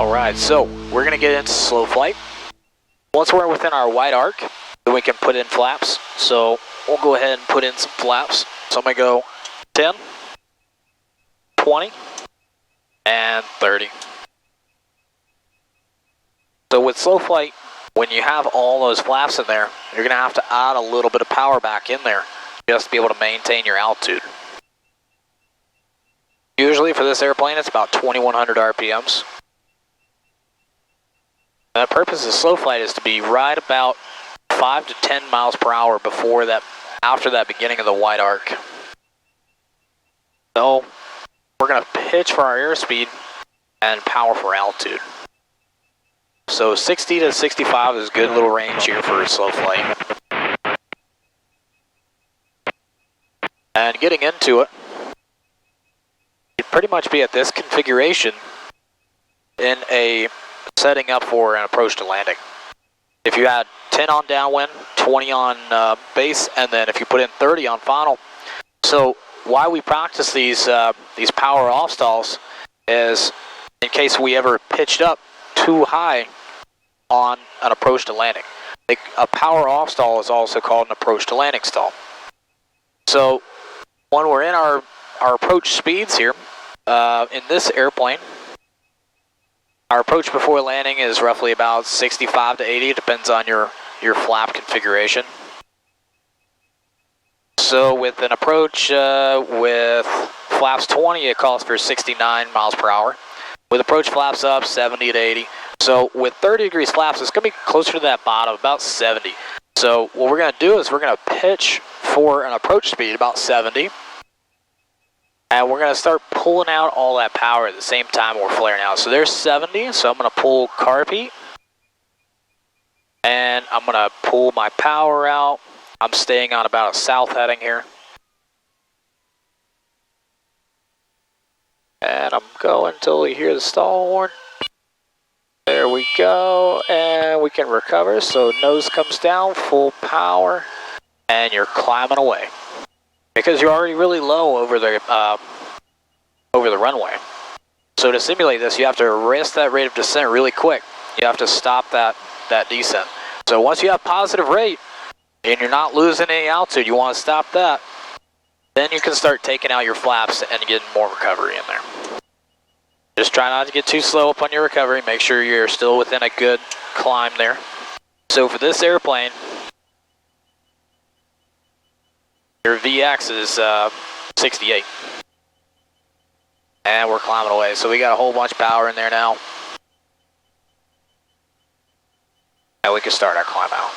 Alright, so we're going to get into slow flight. Once we're within our wide arc, then we can put in flaps. So we'll go ahead and put in some flaps. So I'm going to go 10, 20, and 30. So with slow flight, when you have all those flaps in there, you're going to have to add a little bit of power back in there just to be able to maintain your altitude. Usually for this airplane, it's about 2100 RPMs. And the purpose of slow flight is to be right about 5 to 10 miles per hour before that, after that beginning of the wide arc. So we're going to pitch for our airspeed and power for altitude. So 60 to 65 is a good little range here for slow flight. And getting into it, you'd pretty much be at this configuration in a setting up for an approach to landing. If you had 10 on downwind, 20 on base, and then if you put in 30 on final. So why we practice these power off stalls is in case we ever pitched up too high on an approach to landing. A power off stall is also called an approach to landing stall. So when we're in our approach speeds here, in this airplane, our approach before landing is roughly about 65 to 80, it depends on your flap configuration. So with an approach with flaps 20, it calls for 69 miles per hour. With approach flaps up, 70 to 80. So with 30 degrees flaps, it's going to be closer to that bottom, about 70. So what we're going to do is we're going to pitch for an approach speed about 70. And we're going to start pulling out all that power at the same time we're flaring out. So there's 70, so I'm going to pull carb heat. And I'm going to pull my power out. I'm staying on about a south heading here. And I'm going until we hear the stall horn. There we go, and we can recover. So nose comes down, full power, and you're climbing away. Because you're already really low over the runway. So to simulate this, you have to raise that rate of descent really quick. You have to stop that descent. So once you have positive rate, and you're not losing any altitude, you want to stop that, then you can start taking out your flaps and getting more recovery in there. Just try not to get too slow up on your recovery. Make sure you're still within a good climb there. So for this airplane, your VX is 68. And we're climbing away. So we got a whole bunch of power in there now. And we can start our climb out.